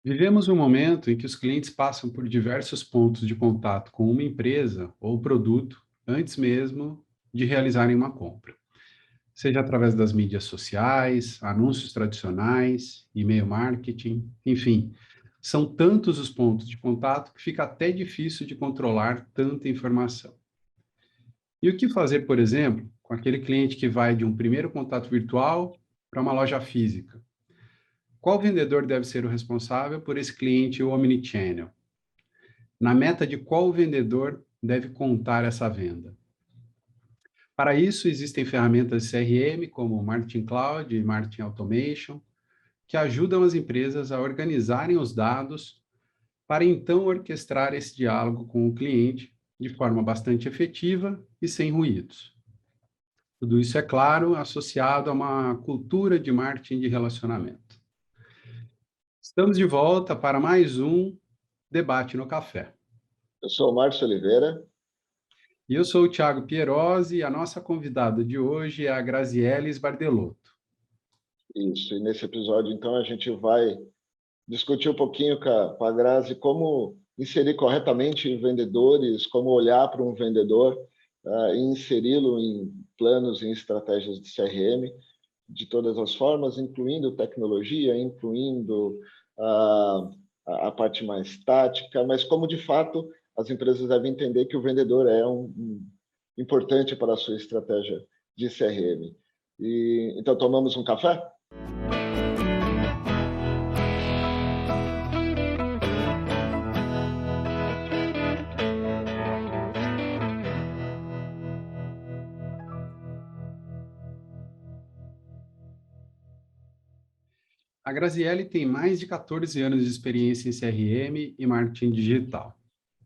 Vivemos um momento em que os clientes passam por diversos pontos de contato com uma empresa ou produto antes mesmo de realizarem uma compra, seja através das mídias sociais, anúncios tradicionais, e-mail marketing, enfim. São tantos os pontos de contato que fica até difícil de controlar tanta informação. E o que fazer, por exemplo, com aquele cliente que vai de um primeiro contato virtual para uma loja física? Qual vendedor deve ser o responsável por esse cliente omnichannel? Na meta de qual vendedor deve contar essa venda? Para isso, existem ferramentas de CRM, como o Marketing Cloud e Marketing Automation, que ajudam as empresas a organizarem os dados para então orquestrar esse diálogo com o cliente de forma bastante efetiva e sem ruídos. Tudo isso, é claro, associado a uma cultura de marketing de relacionamento. Estamos de volta para mais um Debate no Café. Eu sou o Márcio Oliveira. E eu sou o Thiago Pierosi e a nossa convidada de hoje é a Graziele Sbardelotto. Isso, e nesse episódio, então, a gente vai discutir um pouquinho com a Grazi como inserir corretamente vendedores, como olhar para um vendedor e inseri-lo em planos, em estratégias de CRM, de todas as formas, incluindo tecnologia, incluindo a parte mais tática, mas como, de fato, as empresas devem entender que o vendedor é importante para a sua estratégia de CRM. Então, tomamos um café? A Graziele tem mais de 14 anos de experiência em CRM e marketing digital.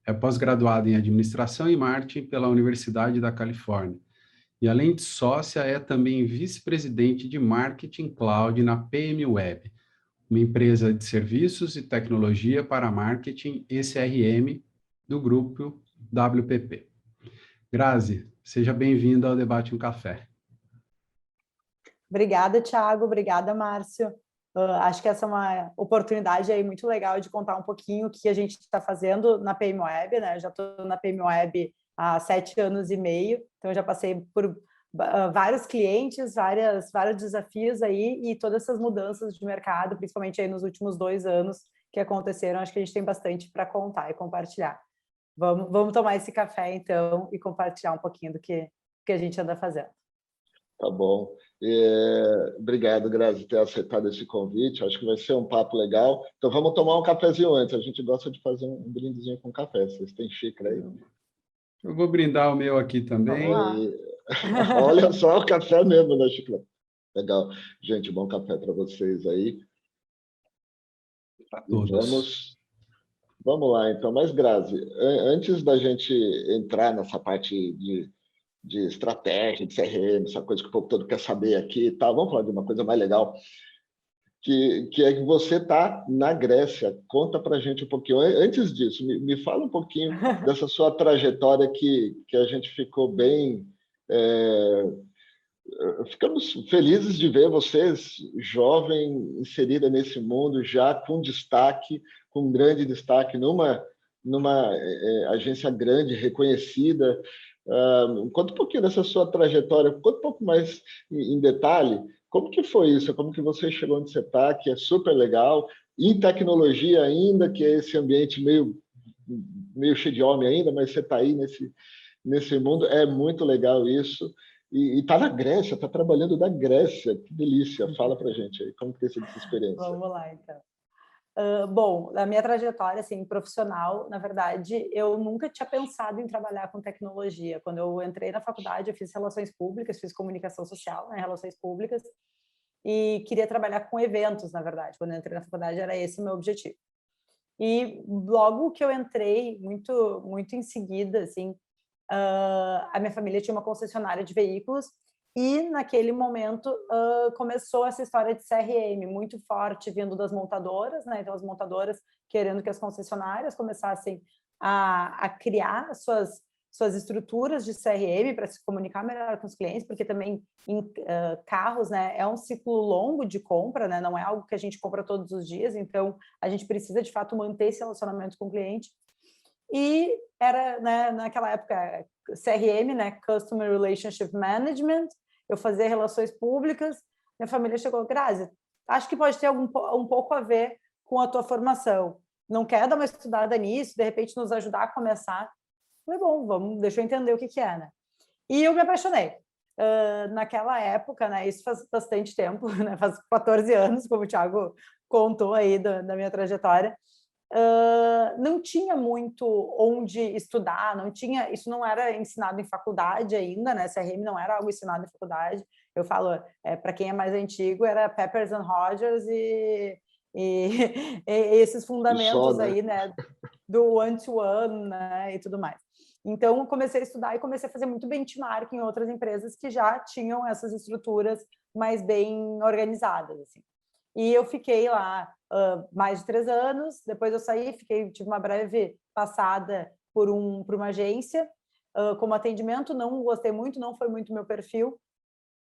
É pós-graduada em administração e marketing pela Universidade da Califórnia. E, além de sócia, é também vice-presidente de marketing cloud na PM Web, uma empresa de serviços e tecnologia para marketing e CRM do grupo WPP. Grazi, seja bem-vinda ao Debate um Café. Obrigada, Thiago. Obrigada, Márcio. Acho que essa é uma oportunidade aí muito legal de contar um pouquinho o que a gente está fazendo na PM Web, né? Eu já estou na PM Web há 7 anos e meio, então eu já passei por vários clientes, vários desafios aí e todas essas mudanças de mercado, principalmente aí nos últimos 2 anos que aconteceram. Acho que a gente tem bastante para contar e compartilhar. Vamos tomar esse café, então, e compartilhar um pouquinho do que a gente anda fazendo. Tá bom. Obrigado, Grazi, por ter aceitado esse convite. Acho que vai ser um papo legal. Então, vamos tomar um cafezinho antes. A gente gosta de fazer um brindezinho com café. Vocês têm xícara aí? Eu vou brindar o meu aqui também. Olha só, o café mesmo da xícara. Legal. Gente, bom café para vocês aí. Para todos. Vamos lá, então. Mas, Grazi, antes da gente entrar nessa parte de estratégia, de CRM, essa coisa que o povo todo quer saber aqui e tal, vamos falar de uma coisa mais legal, que é que você está na Grécia. Conta para a gente um pouquinho. Antes disso, me fala um pouquinho dessa sua trajetória que a gente ficou bem... ficamos felizes de ver vocês, jovem, inserida nesse mundo, já com destaque, com grande destaque, numa agência grande, reconhecida. Conta um pouquinho dessa sua trajetória, conta um pouco mais em detalhe, como que foi isso, como que você chegou onde você está, que é super legal, em tecnologia ainda, que é esse ambiente meio cheio de homem ainda, mas você está aí nesse mundo, é muito legal isso. E está na Grécia, está trabalhando da Grécia, que delícia. Fala para a gente aí, como que tem sido essa experiência? Vamos lá, então. Bom, na minha trajetória assim, profissional, na verdade, eu nunca tinha pensado em trabalhar com tecnologia. Quando eu entrei na faculdade, eu fiz relações públicas, fiz comunicação social, né, relações públicas, e queria trabalhar com eventos, na verdade. Quando eu entrei na faculdade, era esse o meu objetivo. E logo que eu entrei, muito em seguida, assim, a minha família tinha uma concessionária de veículos e, naquele momento, começou essa história de CRM muito forte vindo das montadoras, né? Então, as montadoras querendo que as concessionárias começassem a criar suas estruturas de CRM para se comunicar melhor com os clientes, porque também em carros, né, é um ciclo longo de compra, né, não é algo que a gente compra todos os dias, então a gente precisa, de fato, manter esse relacionamento com o cliente. E era, né, naquela época, CRM, né, Customer Relationship Management, eu fazia relações públicas, minha família chegou, Grazi, acho que pode ter um pouco a ver com a tua formação. Não quer dar uma estudada nisso, de repente nos ajudar a começar? Falei, bom, deixa eu entender o que é, né? E eu me apaixonei. Naquela época, né, isso faz bastante tempo, né, faz 14 anos, como o Thiago contou aí da minha trajetória, não tinha muito onde estudar, isso não era ensinado em faculdade ainda, né? CRM não era algo ensinado em faculdade. Eu falo, para quem é mais antigo, era Peppers and Rogers e esses fundamentos né? aí, né? Do one-to-one, né? E tudo mais. Então, comecei a estudar e comecei a fazer muito benchmark em outras empresas que já tinham essas estruturas mais bem organizadas, assim. E eu fiquei lá mais de 3 anos, depois eu saí, tive uma breve passada por uma agência como atendimento, não gostei muito, não foi muito meu perfil,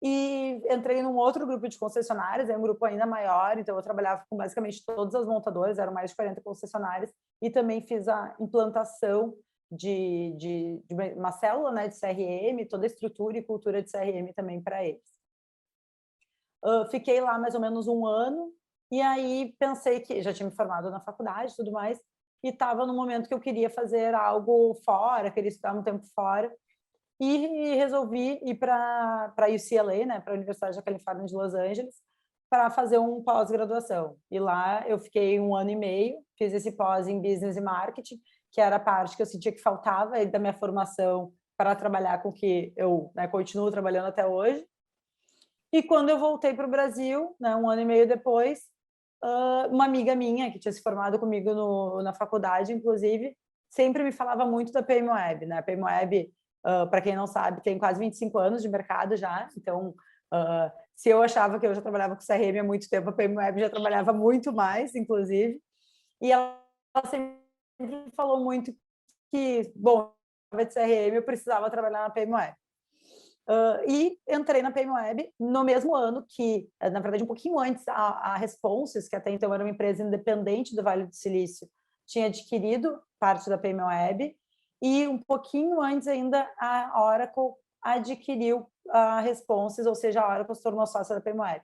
e entrei num outro grupo de concessionárias, é um grupo ainda maior, então eu trabalhava com basicamente todas as montadoras, eram mais de 40 concessionárias, e também fiz a implantação de uma célula, né, de CRM, toda a estrutura e cultura de CRM também para eles. Fiquei lá mais ou menos 1 ano, e aí pensei que já tinha me formado na faculdade e tudo mais, e estava no momento que eu queria fazer algo fora, queria estudar um tempo fora, e resolvi ir para a UCLA, né, para a Universidade da Califórnia de Los Angeles, para fazer um pós-graduação. E lá eu fiquei 1 ano e meio, fiz esse pós em Business e Marketing, que era a parte que eu sentia que faltava da minha formação para trabalhar com o que eu, né, continuo trabalhando até hoje. E quando eu voltei para o Brasil, né, 1 ano e meio depois, uma amiga minha, que tinha se formado comigo na faculdade, inclusive, sempre me falava muito da PMWeb, né? A PMWeb, para quem não sabe, tem quase 25 anos de mercado já, então, se eu achava que eu já trabalhava com CRM há muito tempo, a PMWeb já trabalhava muito mais, inclusive, e ela sempre falou muito que, bom, de CRM eu precisava trabalhar na PMWeb. E entrei na PMWeb no mesmo ano que, na verdade, um pouquinho antes, a Responses, que até então era uma empresa independente do Vale do Silício, tinha adquirido parte da PMWeb, e um pouquinho antes ainda a Oracle adquiriu a Responses, ou seja, a Oracle se tornou sócia da PMWeb.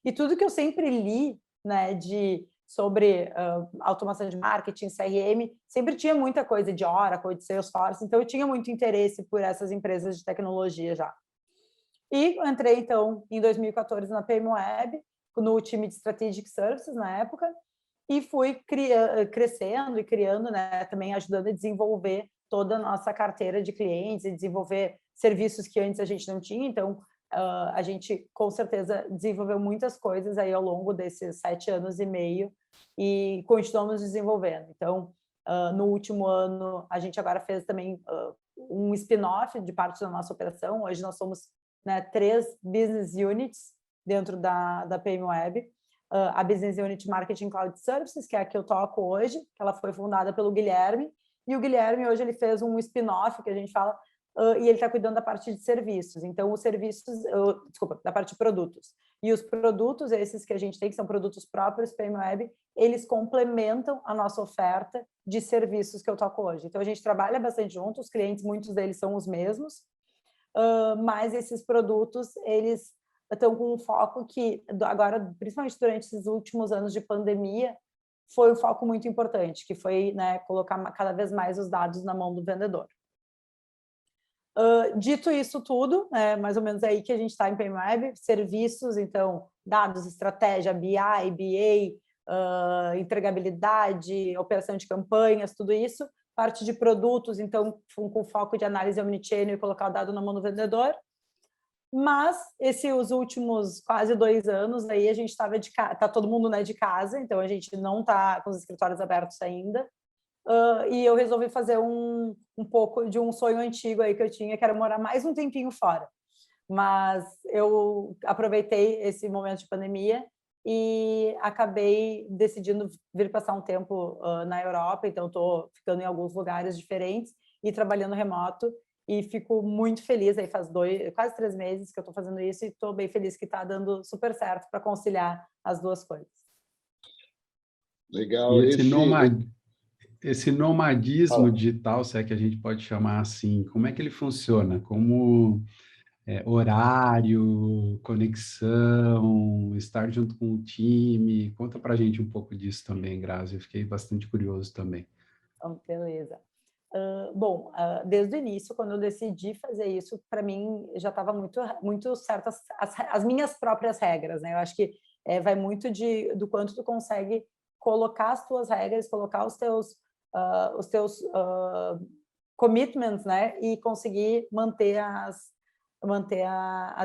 E tudo que eu sempre li, né, sobre automação de marketing, CRM, sempre tinha muita coisa de Oracle, de Salesforce, então eu tinha muito interesse por essas empresas de tecnologia já. E entrei, então, em 2014 na PMWeb, no time de Strategic Services na época, e fui crescendo e criando, né, também ajudando a desenvolver toda a nossa carteira de clientes e desenvolver serviços que antes a gente não tinha. Então, a gente, com certeza, desenvolveu muitas coisas aí ao longo desses 7 anos e meio e continuamos desenvolvendo. Então, no último ano, a gente agora fez também um spin-off de parte da nossa operação. Hoje nós somos, né, 3 business units dentro da PMWeb. A Business Unit Marketing Cloud Services, que é a que eu toco hoje, que ela foi fundada pelo Guilherme, e o Guilherme hoje ele fez um spin-off, que a gente fala, e ele está cuidando da parte de serviços. Então, os serviços, desculpa, da parte de produtos. E os produtos, esses que a gente tem, que são produtos próprios PMWeb, eles complementam a nossa oferta de serviços que eu toco hoje. Então, a gente trabalha bastante junto, os clientes, muitos deles são os mesmos, mas esses produtos, eles estão com um foco que, agora, principalmente durante esses últimos anos de pandemia, foi um foco muito importante, que foi, né, colocar cada vez mais os dados na mão do vendedor. Dito isso tudo, né, mais ou menos aí que a gente está em PMWeb, serviços, então, dados, estratégia, BI, BA, entregabilidade, operação de campanhas, tudo isso, parte de produtos, então, com foco de análise omnichannel e colocar o dado na mão do vendedor. Mas os últimos quase 2 anos aí a gente estava tá todo mundo, né, de casa, então a gente não está com os escritórios abertos ainda. E eu resolvi fazer um pouco de um sonho antigo aí que eu tinha, que era morar mais um tempinho fora. Mas eu aproveitei esse momento de pandemia e acabei decidindo vir passar um tempo na Europa, então estou ficando em alguns lugares diferentes e trabalhando remoto, e fico muito feliz, aí faz quase 3 meses que eu estou fazendo isso, e estou bem feliz que está dando super certo para conciliar as duas coisas. Legal. E esse nomadismo digital, se é que a gente pode chamar assim, como é que ele funciona? Como horário, conexão, estar junto com o time? Conta para a gente um pouco disso também, Grazi. Eu fiquei bastante curioso também. Então, beleza. Bom, desde o início, quando eu decidi fazer isso, para mim já estava muito certas as minhas próprias regras, né? Eu acho que vai muito do quanto tu consegue colocar as tuas regras, colocar os teus commitments, né? E conseguir manter as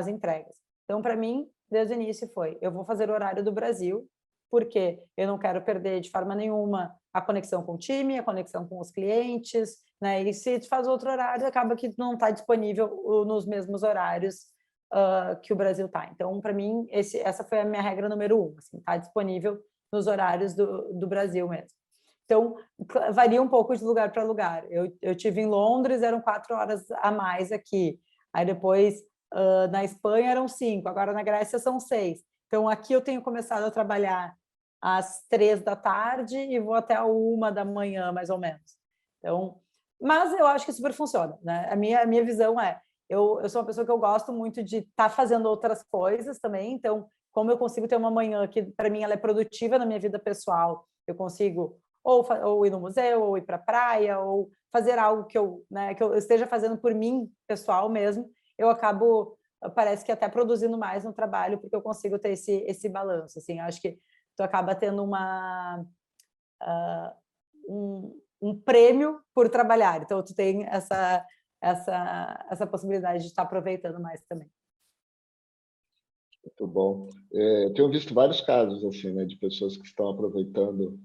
entregas. Então, para mim, desde o início eu vou fazer o horário do Brasil, porque eu não quero perder de forma nenhuma a conexão com o time, a conexão com os clientes, né? E se tu faz outro horário, acaba que não está disponível nos mesmos horários que o Brasil está. Então, para mim, essa foi a minha regra número 1, assim, tá disponível nos horários do Brasil mesmo. Então, varia um pouco de lugar para lugar. Eu tive em Londres, eram 4 horas a mais aqui. Aí depois, na Espanha eram 5, agora na Grécia são 6. Então, aqui eu tenho começado a trabalhar às 3 da tarde e vou até a 1 da manhã, mais ou menos. Então, mas eu acho que super funciona, né? A minha visão eu sou uma pessoa que eu gosto muito de estar fazendo outras coisas também, então, como eu consigo ter uma manhã que, para mim, ela é produtiva na minha vida pessoal, eu consigo ou ir no museu, ou ir para a praia, ou fazer algo que eu esteja fazendo por mim, pessoal mesmo, eu acabo, parece que até produzindo mais no trabalho, porque eu consigo ter esse balanço, assim, acho que tu acaba tendo um prêmio por trabalhar, então tu tem essa possibilidade de estar aproveitando mais também. Muito bom. Eu tenho visto vários casos assim, né, de pessoas que estão aproveitando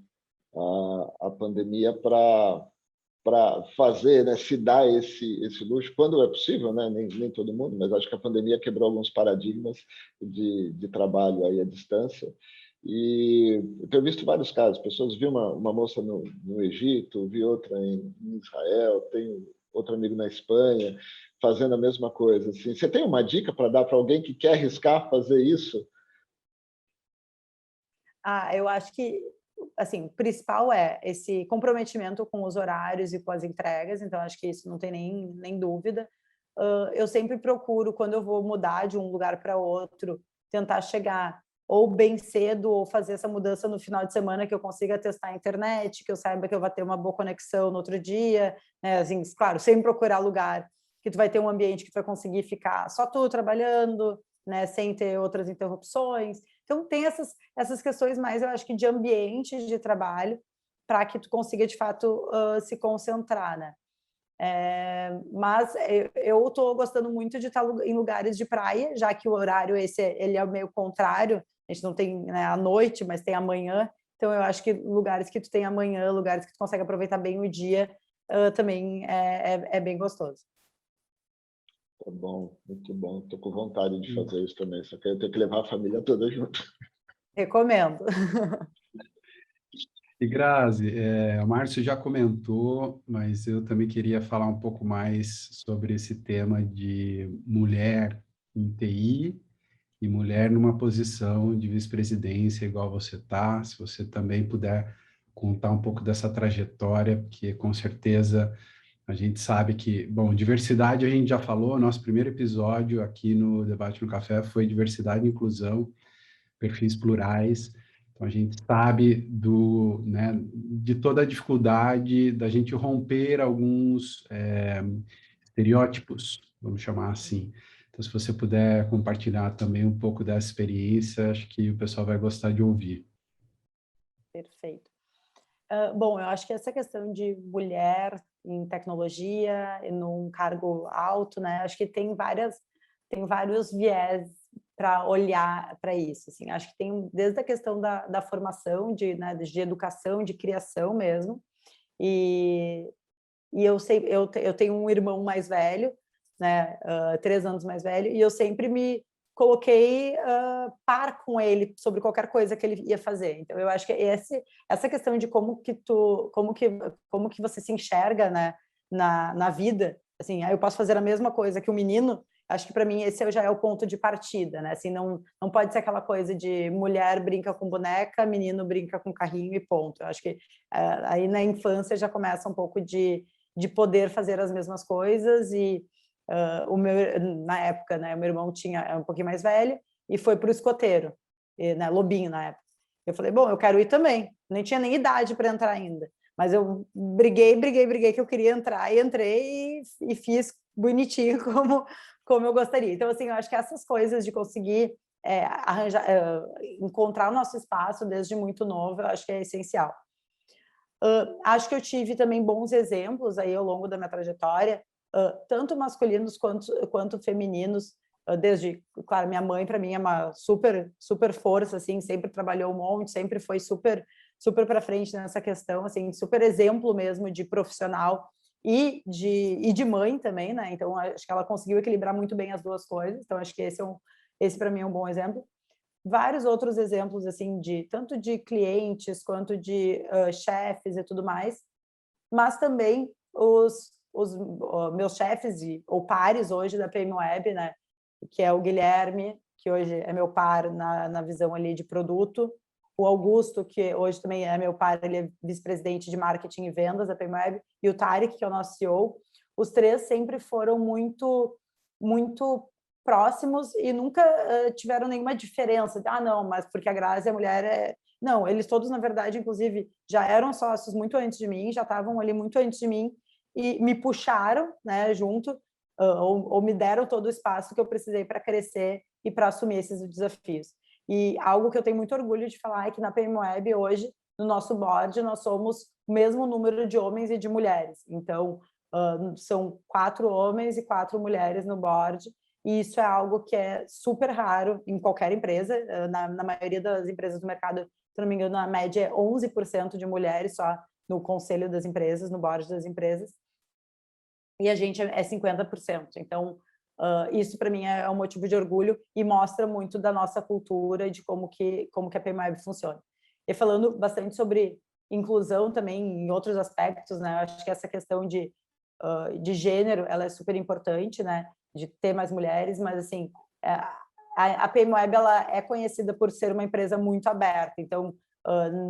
a pandemia para fazer, né, se dar esse luxo, quando é possível, né, nem todo mundo, mas acho que a pandemia quebrou alguns paradigmas de trabalho aí à distância. E eu tenho visto vários casos, pessoas, vi uma moça no Egito, vi outra em Israel, tenho outro amigo na Espanha fazendo a mesma coisa. Assim. Você tem uma dica para dar para alguém que quer arriscar fazer isso? Eu acho que assim, o principal é esse comprometimento com os horários e com as entregas, então acho que isso não tem nem dúvida. Eu sempre procuro, quando eu vou mudar de um lugar para outro, tentar chegar ou bem cedo ou fazer essa mudança no final de semana, que eu consiga testar a internet, que eu saiba que eu vou ter uma boa conexão no outro dia, né? Assim, claro, sem procurar lugar que tu vai ter um ambiente que tu vai conseguir ficar só tu trabalhando, né? Sem ter outras interrupções. Então, tem essas questões mais, eu acho que de ambiente de trabalho, para que tu consiga, de fato, se concentrar, né? Mas eu estou gostando muito de estar em lugares de praia, já que o horário ele é meio contrário, a gente não tem, né, à noite, mas tem amanhã, então eu acho que lugares que tu tem amanhã, lugares que tu consegue aproveitar bem o dia, também é bem gostoso. Tá bom, muito bom. Estou com vontade de fazer isso também, só que eu tenho que levar a família toda junto. Recomendo. E Grazi, o Márcio já comentou, mas eu também queria falar um pouco mais sobre esse tema de mulher em TI e mulher numa posição de vice-presidência igual você está. Se você também puder contar um pouco dessa trajetória, porque com certeza a gente sabe que, bom, diversidade a gente já falou, nosso primeiro episódio aqui no Debate no Café foi diversidade e inclusão, perfis plurais. Então, a gente sabe né, de toda a dificuldade da gente romper alguns estereótipos, vamos chamar assim. Então, se você puder compartilhar também um pouco dessa experiência, acho que o pessoal vai gostar de ouvir. Perfeito. Bom, eu acho que essa questão de mulher em tecnologia, num cargo alto, né? Acho que tem vários viés para olhar para isso. Assim, acho que tem desde a questão da formação, né, de educação, de criação mesmo. E eu tenho um irmão mais velho, né, 3 anos mais velho, e eu sempre me coloquei par com ele sobre qualquer coisa que ele ia fazer. Então eu acho que essa questão de como que você se enxerga, né, na vida, assim, eu posso fazer a mesma coisa que o menino, acho que para mim esse já é o ponto de partida, né? Assim, não pode ser aquela coisa de mulher brinca com boneca, menino brinca com carrinho e ponto. Eu acho que aí na infância já começa um pouco de poder fazer as mesmas coisas e na época, né, o meu irmão é um pouquinho mais velho e foi para o escoteiro, né, Lobinho na época. Eu falei, bom, eu quero ir também. Nem tinha nem idade para entrar ainda. Mas eu briguei que eu queria entrar e entrei e fiz bonitinho como eu gostaria. Então, assim, eu acho que essas coisas de conseguir encontrar o nosso espaço desde muito novo, eu acho que é essencial. Acho que eu tive também bons exemplos aí ao longo da minha trajetória, tanto masculinos quanto femininos, desde, claro, minha mãe para mim é uma super força, assim, sempre trabalhou um monte, sempre foi super para frente nessa questão, assim, super exemplo mesmo de profissional e de mãe também, né? Então acho que ela conseguiu equilibrar muito bem as duas coisas. Então acho que esse para mim é um bom exemplo. Vários outros exemplos assim tanto de clientes quanto de chefes e tudo mais, mas também os meus chefes ou pares hoje da PM Web, né? Que é o Guilherme, que hoje é meu par na visão ali de produto, o Augusto, que hoje também é meu par, ele é vice-presidente de marketing e vendas da PM Web, e o Tarek, que é o nosso CEO. Os três sempre foram muito próximos e nunca tiveram nenhuma diferença. Não, mas porque a Grazi, a mulher, Não, eles todos, na verdade, inclusive, já eram sócios muito antes de mim, já estavam ali muito antes de mim, e me puxaram, né, junto, ou me deram todo o espaço que eu precisei para crescer e para assumir esses desafios. E algo que eu tenho muito orgulho de falar é que na PM Web, hoje, no nosso board, nós somos o mesmo número de homens e de mulheres. Então, são 4 homens e 4 mulheres no board, e isso é algo que é super raro em qualquer empresa. Na maioria das empresas do mercado, se não me engano, a média é 11% de mulheres só no conselho das empresas, no board das empresas, e a gente é 50%. Então, isso para mim é um motivo de orgulho e mostra muito da nossa cultura e de como que a PM Web funciona. E falando bastante sobre inclusão também em outros aspectos, né? Acho que essa questão de gênero, ela é super importante, né? De ter mais mulheres, mas assim, a PM Web, ela é conhecida por ser uma empresa muito aberta. Então,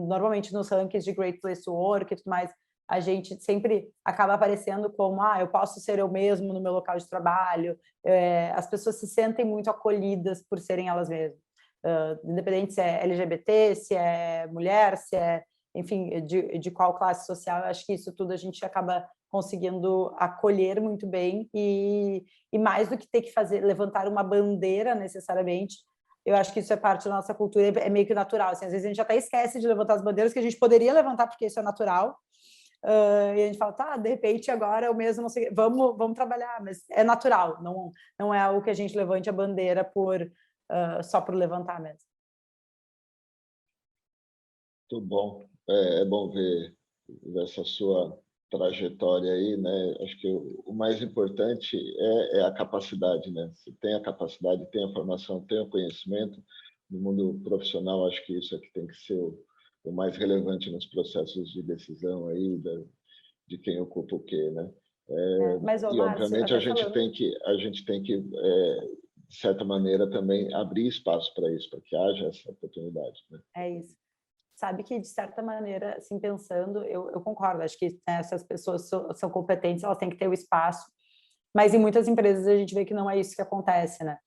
normalmente nos rankings de Great Place to Work e tudo mais, a gente sempre acaba aparecendo como, eu posso ser eu mesmo no meu local de trabalho. As pessoas se sentem muito acolhidas por serem elas mesmas. Independente se é LGBT, se é mulher, se é, enfim, de qual classe social, eu acho que isso tudo a gente acaba conseguindo acolher muito bem e mais do que ter que levantar uma bandeira necessariamente, eu acho que isso é parte da nossa cultura, é meio que natural. Assim, às vezes a gente até esquece de levantar as bandeiras que a gente poderia levantar porque isso é natural, e a gente fala, de repente agora eu mesmo não sei, vamos trabalhar, mas é natural, não é algo que a gente levante a bandeira só por levantar mesmo. Muito bom. É bom ver essa sua trajetória aí, né? Acho que o mais importante é a capacidade, né? Você tem a capacidade, tem a formação, tem o conhecimento. No mundo profissional, acho que isso é que tem que ser o mais relevante nos processos de decisão aí de quem ocupa o quê, né? Mas, e obviamente a gente tem que de certa maneira também abrir espaço para isso, para que haja essa oportunidade, né? É isso. Sabe que, de certa maneira, assim, pensando, eu concordo, acho que essas pessoas são competentes, elas têm que ter o espaço, mas em muitas empresas a gente vê que não é isso que acontece, né?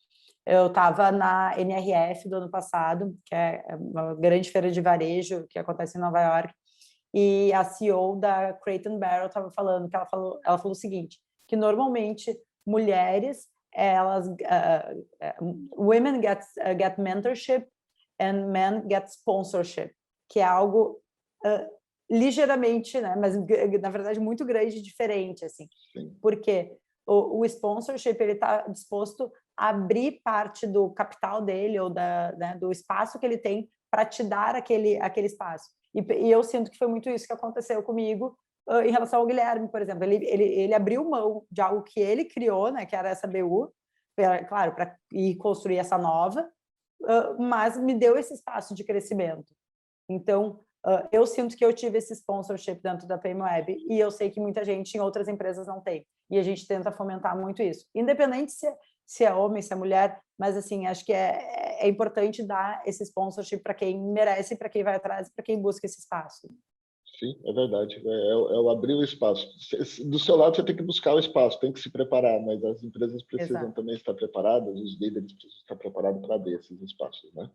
Eu estava na NRF do ano passado, que é uma grande feira de varejo que acontece em Nova York, e a CEO da Crate & Barrel estava falando, que ela falou o seguinte, que normalmente mulheres, women get mentorship and men get sponsorship, que é algo ligeiramente, né, mas na verdade muito grande e diferente, assim. Sim. Porque o sponsorship, ele está disposto a abrir parte do capital dele ou do espaço que ele tem para te dar aquele espaço. E eu sinto que foi muito isso que aconteceu comigo em relação ao Guilherme, por exemplo. Ele abriu mão de algo que ele criou, né, que era essa BU, claro, para ir construir essa nova, mas me deu esse espaço de crescimento. Então, Eu sinto que eu tive esse sponsorship dentro da PMWeb e eu sei que muita gente em outras empresas não tem. E a gente tenta fomentar muito isso. Independente se é homem, se é mulher, mas assim, acho que é importante dar esse sponsorship para quem merece, para quem vai atrás, para quem busca esse espaço. Sim, é verdade. É o abrir o espaço. Do seu lado, você tem que buscar o espaço, tem que se preparar, mas as empresas precisam Exato. também estar preparadas, os líderes precisam estar preparados para abrir esses espaços, né?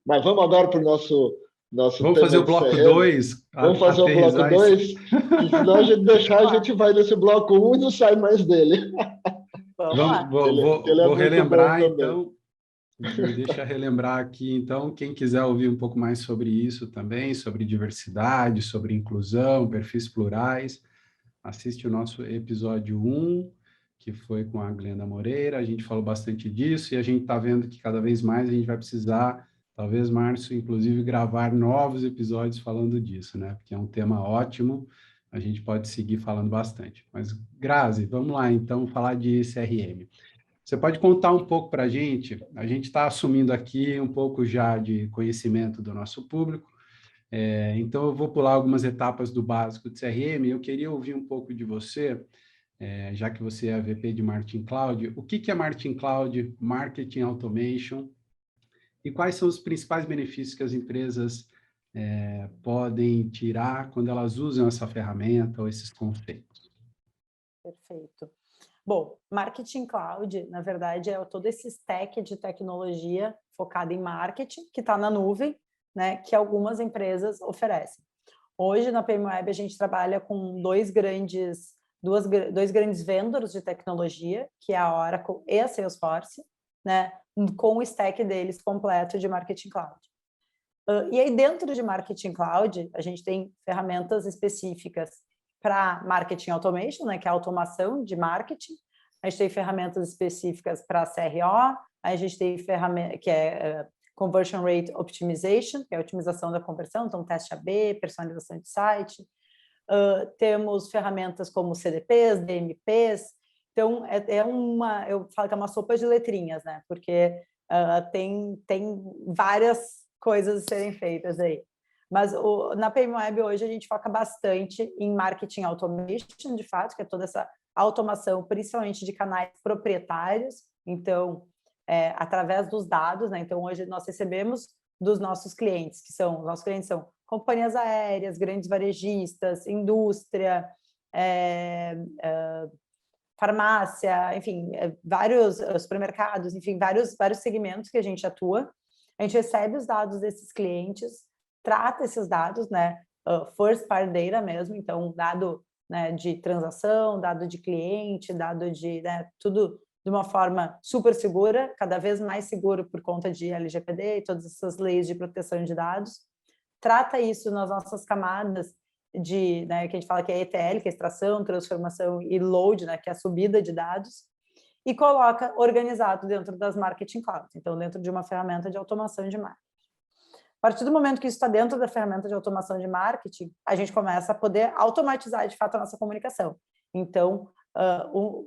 Mas vamos agora para o nosso Vamos fazer tema o de bloco CRM. 2, Vamos fazer o bloco aterrissar isso. 2, que senão a gente deixar, a gente vai nesse bloco 1 e não sai mais dele. Vamos lá. Ele é Vou muito bom relembrar, também. então, deixa eu relembrar aqui, então, quem quiser ouvir um pouco mais sobre isso também, sobre diversidade, sobre inclusão, perfis plurais, assiste o nosso episódio 1, que foi com a Glenda Moreira, a gente falou bastante disso, e a gente está vendo que cada vez mais a gente vai precisar, talvez, Márcio, inclusive, gravar novos episódios falando disso, né? Porque é um tema ótimo, a gente pode seguir falando bastante. Mas, Grazi, vamos lá, então, falar de CRM. Você pode contar um pouco para a gente está assumindo aqui um pouco já de conhecimento do nosso público, então eu vou pular algumas etapas do básico de CRM, eu queria ouvir um pouco de você, já que você é a VP de Marketing Cloud, o que é Marketing Cloud, Marketing Automation, e quais são os principais benefícios que as empresas podem tirar quando elas usam essa ferramenta ou esses conceitos? Perfeito. Bom, Marketing Cloud, na verdade, é todo esse stack de tecnologia focado em marketing, que está na nuvem, né, que algumas empresas oferecem. Hoje, na PMWeb, a gente trabalha com dois grandes vendors de tecnologia, que é a Oracle e a Salesforce, né, com o stack deles completo de Marketing Cloud. E aí, dentro de Marketing Cloud, a gente tem ferramentas específicas para Marketing Automation, né, que é a automação de marketing. A gente tem ferramentas específicas para CRO, a gente tem ferramenta que é Conversion Rate Optimization, que é a otimização da conversão, então teste AB, personalização de site. Temos ferramentas como CDPs, DMPs. Então, eu falo que é uma sopa de letrinhas, né? Porque tem várias coisas a serem feitas aí. Mas na PMWeb hoje a gente foca bastante em marketing automation, de fato, que é toda essa automação, principalmente de canais proprietários, então, através dos dados, né? Então, hoje nós recebemos dos nossos clientes, os nossos clientes são companhias aéreas, grandes varejistas, indústria, farmácia, enfim, vários supermercados, enfim, vários segmentos que a gente atua. A gente recebe os dados desses clientes, trata esses dados, né, first party data mesmo, então dado, né, de transação, dado de cliente, dado de, né, tudo de uma forma super segura, cada vez mais seguro por conta de LGPD e todas essas leis de proteção de dados. Trata isso nas nossas camadas de, né, que a gente fala que é ETL, que é extração, transformação e load, né, que é a subida de dados, e coloca organizado dentro das Marketing Clouds, então dentro de uma ferramenta de automação de marketing. A partir do momento que isso está dentro da ferramenta de automação de marketing, a gente começa a poder automatizar, de fato, a nossa comunicação. Então,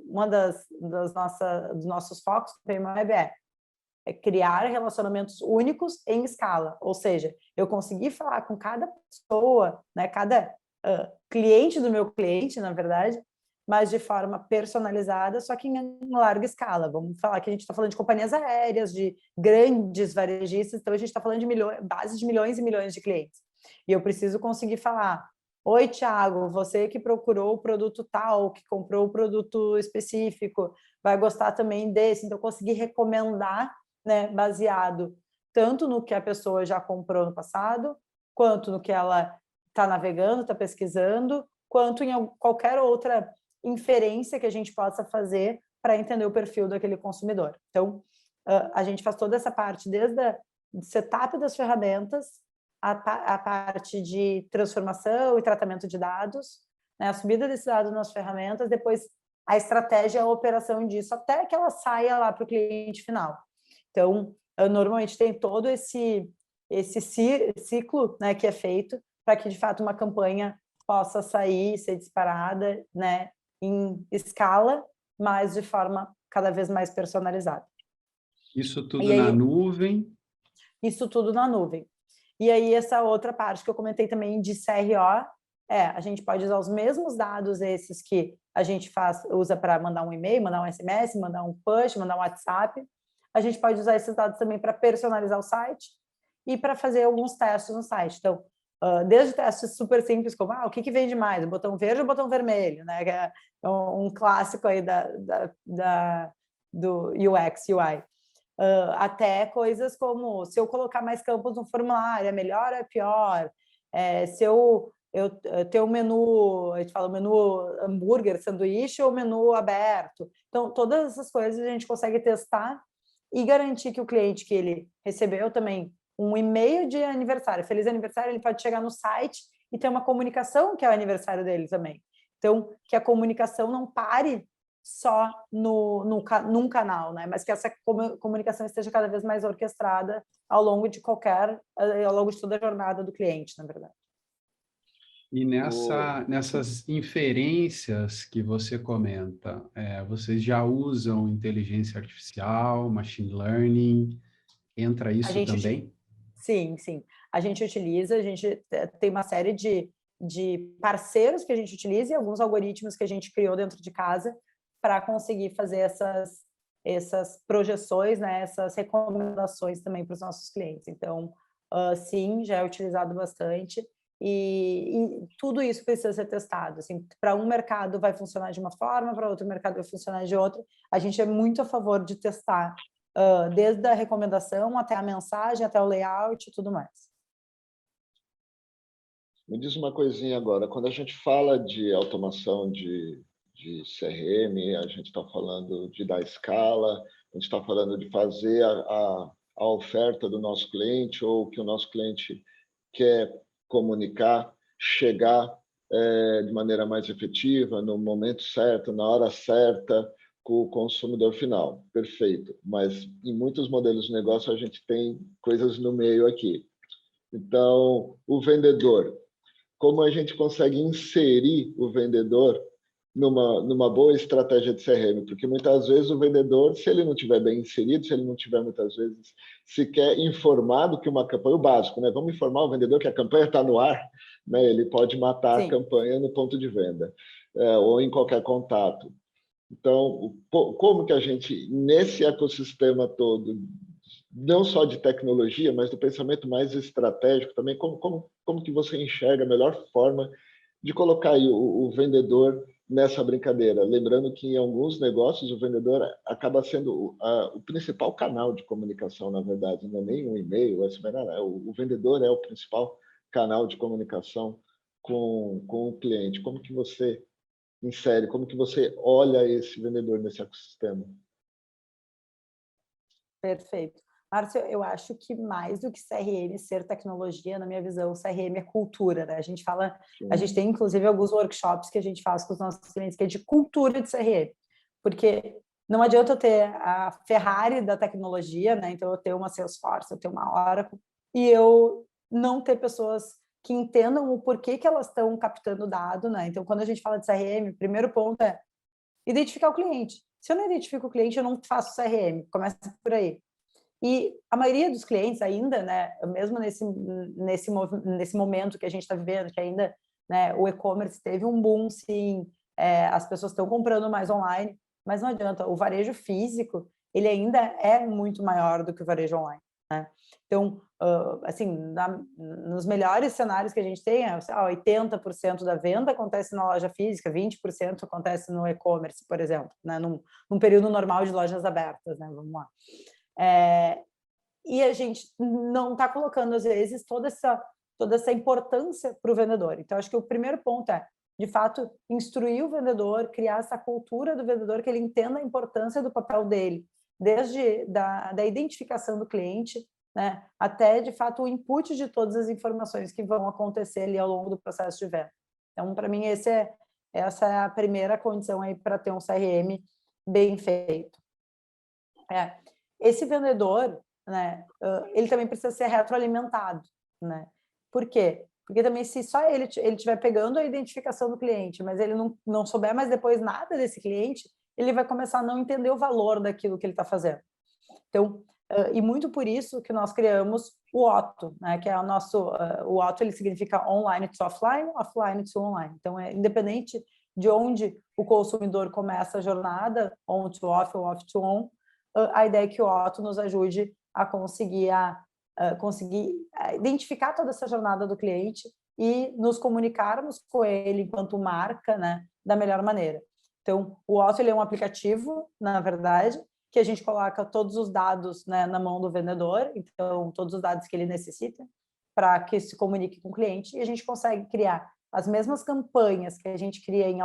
uma dos nossos focos do PMWeb é criar relacionamentos únicos em escala, ou seja, eu conseguir falar com cada pessoa, né, cada cliente do meu cliente, na verdade, mas de forma personalizada, só que em larga escala. Vamos falar que a gente está falando de companhias aéreas, de grandes varejistas, então a gente está falando de bases de milhões e milhões de clientes. E eu preciso conseguir falar: oi, Thiago, você que procurou o produto tal, que comprou o produto específico, vai gostar também desse. Então, conseguir recomendar, né, baseado tanto no que a pessoa já comprou no passado, quanto no que ela está navegando, está pesquisando, quanto em qualquer outra inferência que a gente possa fazer para entender o perfil daquele consumidor. Então, a gente faz toda essa parte, desde o setup das ferramentas, a parte de transformação e tratamento de dados, né, a subida desses dados nas ferramentas, depois a estratégia e a operação disso, até que ela saia lá para o cliente final. Então, normalmente tem todo esse ciclo, né, que é feito para que, de fato, uma campanha possa sair, ser disparada, né, em escala, mas de forma cada vez mais personalizada. Isso tudo na nuvem? Isso tudo na nuvem. E aí, essa outra parte que eu comentei também de CRO, a gente pode usar os mesmos dados esses que a gente usa para mandar um e-mail, mandar um SMS, mandar um push, mandar um WhatsApp. A gente pode usar esses dados também para personalizar o site e para fazer alguns testes no site. Então, desde testes super simples, como o que vende mais, o botão verde ou o botão vermelho, né? Que é um clássico aí do UX, UI. Até coisas como se eu colocar mais campos no formulário, é melhor ou é pior? Se eu ter um menu, a gente fala o menu hambúrguer, sanduíche ou menu aberto. Então, todas essas coisas a gente consegue testar e garantir que o cliente que ele recebeu também um e-mail de aniversário, feliz aniversário, ele pode chegar no site e ter uma comunicação que é o aniversário dele também. Então, que a comunicação não pare só num canal, né? Mas que essa comunicação esteja cada vez mais orquestrada ao longo de toda a jornada do cliente, na verdade. E nessas inferências que você comenta, vocês já usam inteligência artificial, machine learning, entra isso também? Sim. A gente utiliza, a gente tem uma série de parceiros que a gente utiliza e alguns algoritmos que a gente criou dentro de casa para conseguir fazer essas projeções, né, essas recomendações também para os nossos clientes. Então, sim, já é utilizado bastante. E tudo isso precisa ser testado. Assim, para um mercado vai funcionar de uma forma, para outro mercado vai funcionar de outra. A gente é muito a favor de testar, desde a recomendação até a mensagem, até o layout e tudo mais. Me diz uma coisinha agora. Quando a gente fala de automação de CRM, a gente está falando de dar escala, a gente está falando de fazer a oferta do nosso cliente ou que o nosso cliente quer comunicar, chegar de maneira mais efetiva, no momento certo, na hora certa, com o consumidor final. Perfeito. Mas em muitos modelos de negócio a gente tem coisas no meio aqui. Então, o vendedor, como a gente consegue inserir o vendedor numa boa estratégia de CRM, porque muitas vezes o vendedor, se ele não tiver bem inserido, se ele não tiver muitas vezes sequer informado que uma campanha, o básico, né? Vamos informar o vendedor que a campanha está no ar, né? Ele pode matar Sim. a campanha no ponto de venda ou em qualquer contato. Então, como que a gente, nesse ecossistema todo, não só de tecnologia, mas do pensamento mais estratégico também, como que você enxerga a melhor forma de colocar aí o vendedor nessa brincadeira? Lembrando que em alguns negócios o vendedor acaba sendo o principal canal de comunicação, na verdade, não é nem um e-mail, o vendedor é o principal canal de comunicação com o cliente. Como que você insere, como que você olha esse vendedor nesse ecossistema? Perfeito. Márcio, eu acho que mais do que CRM ser tecnologia, na minha visão, CRM é cultura, né? A gente tem inclusive alguns workshops que a gente faz com os nossos clientes que é de cultura de CRM, porque não adianta eu ter a Ferrari da tecnologia, né? Então eu tenho uma Salesforce, eu tenho uma Oracle e eu não ter pessoas que entendam o porquê que elas estão captando dado, né? Então quando a gente fala de CRM, o primeiro ponto é identificar o cliente. Se eu não identifico o cliente, eu não faço CRM. Começa por aí. E a maioria dos clientes ainda, né, mesmo nesse momento que a gente está vivendo, que ainda, né, o e-commerce teve um boom, sim, as pessoas estão comprando mais online, mas não adianta, o varejo físico, ele ainda é muito maior do que o varejo online, né? Então, assim, nos melhores cenários que a gente tem, 80% da venda acontece na loja física, 20% acontece no e-commerce, por exemplo, né, num período normal de lojas abertas, né, vamos lá. E a gente não está colocando, às vezes, toda essa importância para o vendedor. Então, acho que o primeiro ponto é, de fato, instruir o vendedor, criar essa cultura do vendedor, que ele entenda a importância do papel dele, desde da identificação do cliente, né, até, de fato, o input de todas as informações que vão acontecer ali ao longo do processo de venda. Então, para mim, essa é a primeira condição aí para ter um CRM bem feito. Esse vendedor, né, ele também precisa ser retroalimentado, né? Por quê? Porque também se só ele estiver pegando a identificação do cliente, mas ele não souber mais depois nada desse cliente, ele vai começar a não entender o valor daquilo que ele está fazendo. Então, E muito por isso que nós criamos o OTO, né, que é o nosso... o OTO, ele significa online to offline, offline to online. Então, é independente de onde o consumidor começa a jornada, on to off ou off to on, a ideia é que o OTO nos ajude a conseguir identificar toda essa jornada do cliente e nos comunicarmos com ele enquanto marca, né, da melhor maneira. Então, o OTO, ele é um aplicativo, na verdade, que a gente coloca todos os dados, né, na mão do vendedor, então, todos os dados que ele necessita para que se comunique com o cliente, e a gente consegue criar as mesmas campanhas que a gente cria em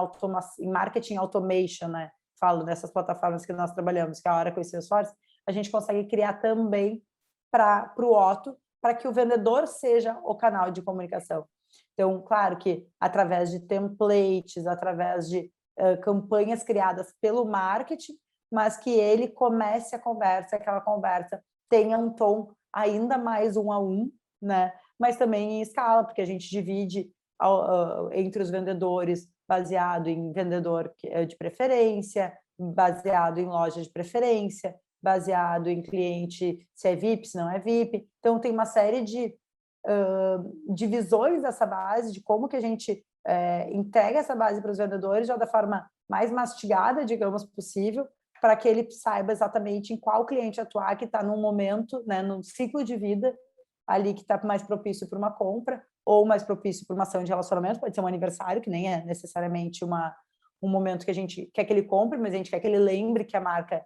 marketing automation, né? Falo dessas plataformas que nós trabalhamos, que é a Oracle e Salesforce, a gente consegue criar também para o OTO, para que o vendedor seja o canal de comunicação. Então, claro que através de templates, através de campanhas criadas pelo marketing, mas que ele comece a conversa, aquela conversa tenha um tom ainda mais 1 a 1, né? Mas também em escala, porque a gente divide entre os vendedores baseado em vendedor de preferência, baseado em loja de preferência, baseado em cliente se é VIP, se não é VIP. Então, tem uma série de divisões dessa base, de como que a gente entrega essa base para os vendedores já da forma mais mastigada, digamos, possível, para que ele saiba exatamente em qual cliente atuar, que está num momento, né, num ciclo de vida ali que está mais propício para uma compra ou mais propício para uma ação de relacionamento, pode ser um aniversário, que nem é necessariamente um momento que a gente quer que ele compre, mas a gente quer que ele lembre que a marca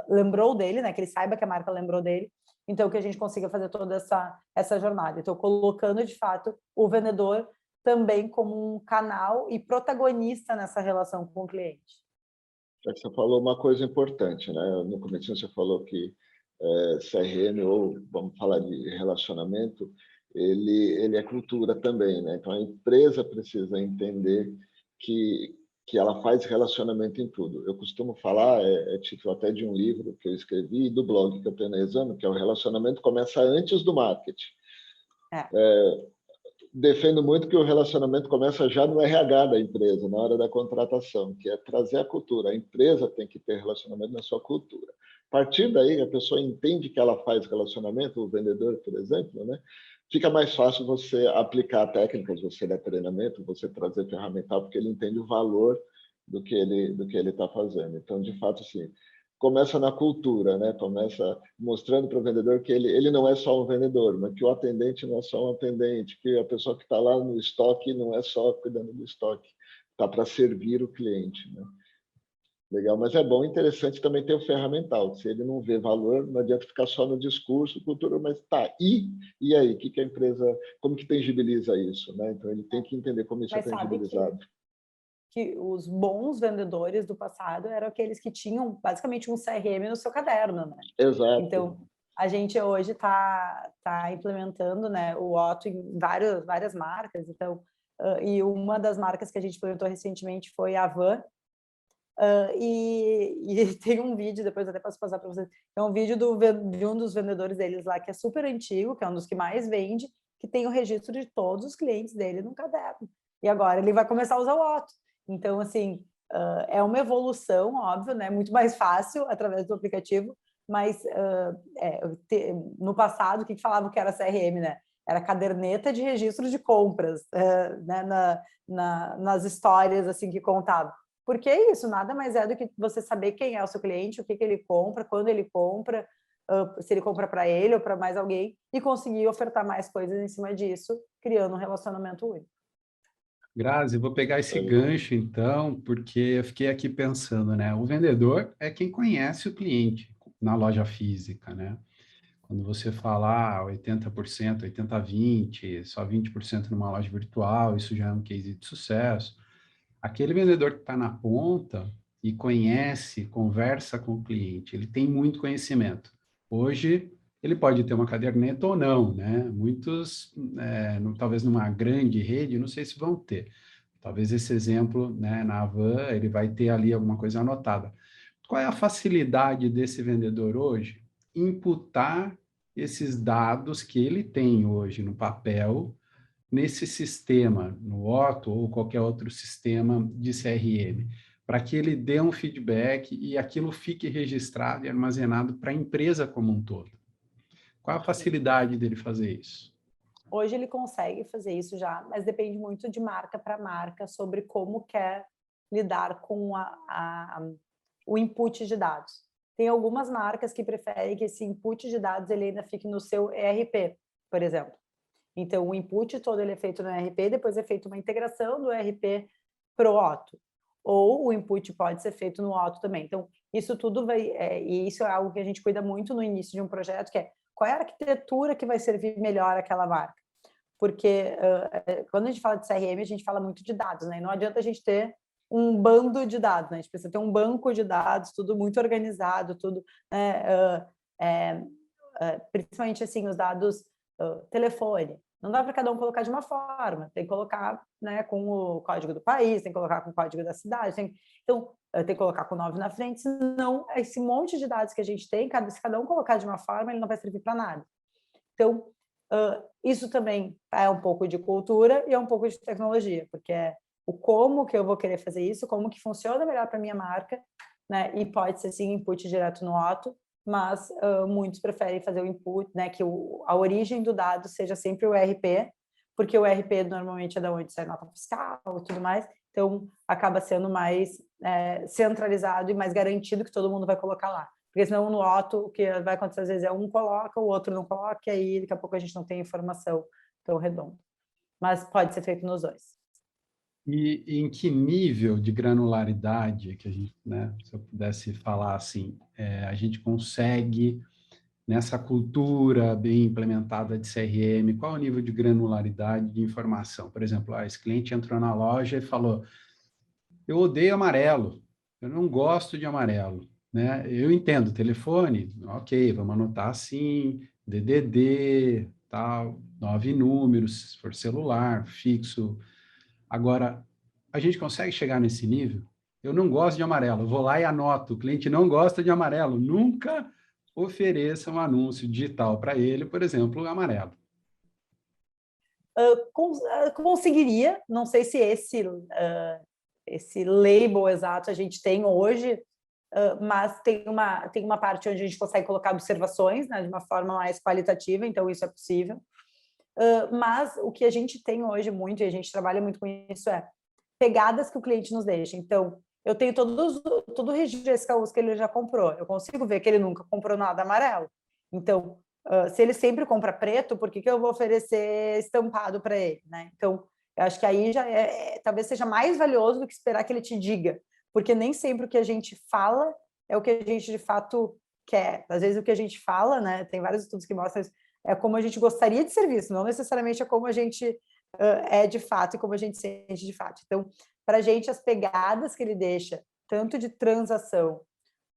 lembrou dele, né, que ele saiba que a marca lembrou dele, então que a gente consiga fazer toda essa jornada. Então, colocando, de fato, o vendedor também como um canal e protagonista nessa relação com o cliente. Já que você falou uma coisa importante, né? No começo você falou que CRM, ou vamos falar de relacionamento, ele é cultura também, né? Então, a empresa precisa entender que ela faz relacionamento em tudo. Eu costumo falar, é título até de um livro que eu escrevi e do blog que eu tenho na Exame, que é o relacionamento começa antes do marketing. Defendo muito que o relacionamento começa já no RH da empresa, na hora da contratação, que é trazer a cultura. A empresa tem que ter relacionamento na sua cultura. A partir daí, a pessoa entende que ela faz relacionamento, o vendedor, por exemplo, né? Fica mais fácil você aplicar técnicas, você dar treinamento, você trazer ferramental, porque ele entende o valor do que ele está fazendo. Então, de fato, assim, começa na cultura, né? Começa mostrando para o vendedor que ele não é só um vendedor, mas que o atendente não é só um atendente, que a pessoa que está lá no estoque não é só cuidando do estoque, está para servir o cliente, né? Legal, mas é bom, interessante também ter o ferramental. Se ele não vê valor, não adianta ficar só no discurso, cultura, mas tá, e aí? Que a empresa, como que tangibiliza isso, né? Então, ele tem que entender como isso é tangibilizado. Que os bons vendedores do passado eram aqueles que tinham basicamente um CRM no seu caderno, né? Exato. Então, a gente hoje está implementando, né, o OTO em várias marcas. Então, e uma das marcas que a gente implementou recentemente foi a Van. E tem um vídeo, depois até posso passar para vocês, é um vídeo de um dos vendedores deles lá, que é super antigo, que é um dos que mais vende, que tem o registro de todos os clientes dele no caderno. E agora ele vai começar a usar o OTO. Então, assim, é uma evolução, óbvio, né? Muito mais fácil através do aplicativo, mas no passado, o que falava que era CRM, né? Era caderneta de registro de compras, né? nas histórias assim que contava. Porque é isso, nada mais é do que você saber quem é o seu cliente, o que ele compra, quando ele compra, se ele compra para ele ou para mais alguém, e conseguir ofertar mais coisas em cima disso, criando um relacionamento único. Grazi, vou pegar esse gancho, então, porque eu fiquei aqui pensando, né? O vendedor é quem conhece o cliente na loja física, né? Quando você falar 80%, 80-20%, só 20% numa loja virtual, isso já é um case de sucesso. Aquele vendedor que está na ponta e conhece, conversa com o cliente, ele tem muito conhecimento. Hoje, ele pode ter uma caderneta ou não, né? Muitos, talvez numa grande rede, não sei se vão ter. Talvez esse exemplo, né, na Avan, ele vai ter ali alguma coisa anotada. Qual é a facilidade desse vendedor hoje? Imputar esses dados que ele tem hoje no papel, nesse sistema, no OTO ou qualquer outro sistema de CRM, para que ele dê um feedback e aquilo fique registrado e armazenado para a empresa como um todo. Qual a facilidade dele fazer isso? Hoje ele consegue fazer isso já, mas depende muito de marca para marca sobre como quer lidar com o input de dados. Tem algumas marcas que preferem que esse input de dados ele ainda fique no seu ERP, por exemplo. Então, o input todo ele é feito no ERP, depois é feita uma integração do ERP para o Otto. Ou o input pode ser feito no Otto também. Então, isso tudo vai... e isso é algo que a gente cuida muito no início de um projeto, que é qual é a arquitetura que vai servir melhor àquela marca. Porque quando a gente fala de CRM, a gente fala muito de dados, né? E não adianta a gente ter um bando de dados, né? A gente precisa ter um banco de dados, tudo muito organizado, tudo... principalmente, assim, os dados telefone. Não dá para cada um colocar de uma forma, tem que colocar, né, com o código do país, tem que colocar com o código da cidade, então tem que colocar com o 9 na frente, senão esse monte de dados que a gente tem, se cada um colocar de uma forma, ele não vai servir para nada. Então, isso também é um pouco de cultura e é um pouco de tecnologia, porque é o como que eu vou querer fazer isso, como que funciona melhor para a minha marca, né, e pode ser, sim, input direto no Otto, mas muitos preferem fazer o input, né, que a origem do dado seja sempre o ERP, porque o ERP normalmente é da onde sai nota fiscal e tudo mais, então acaba sendo mais centralizado e mais garantido que todo mundo vai colocar lá. Porque senão no Otto, o que vai acontecer às vezes é um coloca, o outro não coloca, e aí daqui a pouco a gente não tem informação tão redonda. Mas pode ser feito nos dois. E em que nível de granularidade que a gente, né, se eu pudesse falar assim, a gente consegue, nessa cultura bem implementada de CRM, qual é o nível de granularidade de informação? Por exemplo, esse cliente entrou na loja e falou, eu odeio amarelo, eu não gosto de amarelo, né? Eu entendo, telefone, ok, vamos anotar assim, DDD, tal, 9 números, se for celular, fixo. Agora, a gente consegue chegar nesse nível? Eu não gosto de amarelo, eu vou lá e anoto, o cliente não gosta de amarelo, nunca ofereça um anúncio digital para ele, por exemplo, amarelo. Conseguiria, não sei se esse label exato a gente tem hoje, mas tem uma parte onde a gente consegue colocar observações, né, de uma forma mais qualitativa, então isso é possível. Mas o que a gente tem hoje muito, e a gente trabalha muito com isso, é pegadas que o cliente nos deixa. Então, eu tenho todo o registro de SKUs que ele já comprou. Eu consigo ver que ele nunca comprou nada amarelo. Então, se ele sempre compra preto, por que eu vou oferecer estampado para ele, né? Então, eu acho que aí já talvez seja mais valioso do que esperar que ele te diga, porque nem sempre o que a gente fala é o que a gente de fato quer. Às vezes o que a gente fala, né? Tem vários estudos que mostram isso, é como a gente gostaria de ser visto, não necessariamente é como a gente é de fato e como a gente sente de fato. Então, para a gente, as pegadas que ele deixa, tanto de transação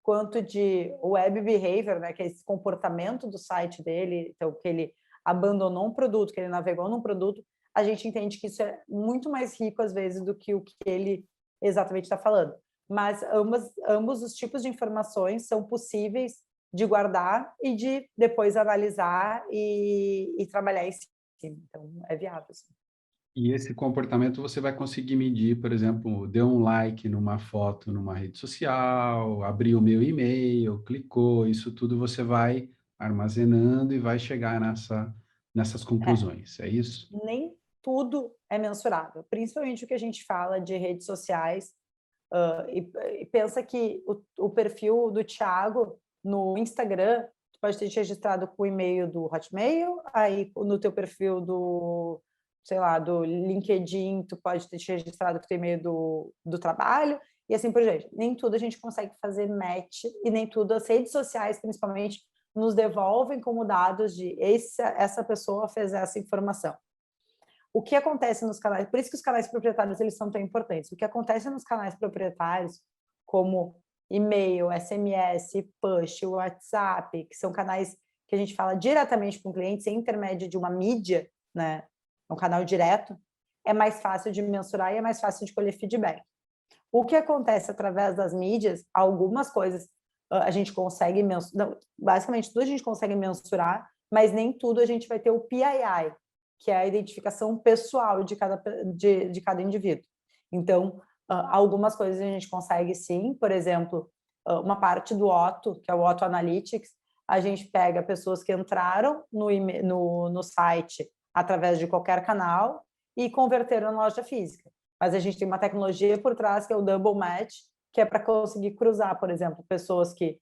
quanto de web behavior, né, que é esse comportamento do site dele, então que ele abandonou um produto, que ele navegou num produto, a gente entende que isso é muito mais rico, às vezes, do que o que ele exatamente está falando. Mas ambos os tipos de informações são possíveis de guardar e de depois analisar e trabalhar em cima. Então, é viável. Assim. E esse comportamento você vai conseguir medir, por exemplo, deu um like numa foto numa rede social, abriu o meu e-mail, clicou, isso tudo você vai armazenando e vai chegar nessas conclusões, é isso? Nem tudo é mensurável, principalmente o que a gente fala de redes sociais, e pensa que o perfil do Thiago no Instagram, tu pode ter registrado com o e-mail do Hotmail, aí no teu perfil do, sei lá, do LinkedIn, tu pode ter registrado com o teu e-mail do trabalho, e assim por diante. Nem tudo a gente consegue fazer match, e nem tudo as redes sociais, principalmente, nos devolvem como dados de essa pessoa fez essa informação. O que acontece nos canais, por isso que os canais proprietários eles são tão importantes, o que acontece nos canais proprietários, como e-mail, SMS, push, WhatsApp, que são canais que a gente fala diretamente com o cliente, sem intermédio de uma mídia, né, um canal direto, é mais fácil de mensurar e é mais fácil de colher feedback. O que acontece através das mídias, algumas coisas a gente consegue mensurar, basicamente tudo a gente consegue mensurar, mas nem tudo a gente vai ter o PII, que é a identificação pessoal de cada indivíduo. Então, Algumas coisas a gente consegue sim, por exemplo, uma parte do Otto, que é o Otto Analytics, a gente pega pessoas que entraram no site através de qualquer canal e converteram na loja física. Mas a gente tem uma tecnologia por trás que é o Double Match, que é para conseguir cruzar, por exemplo, pessoas que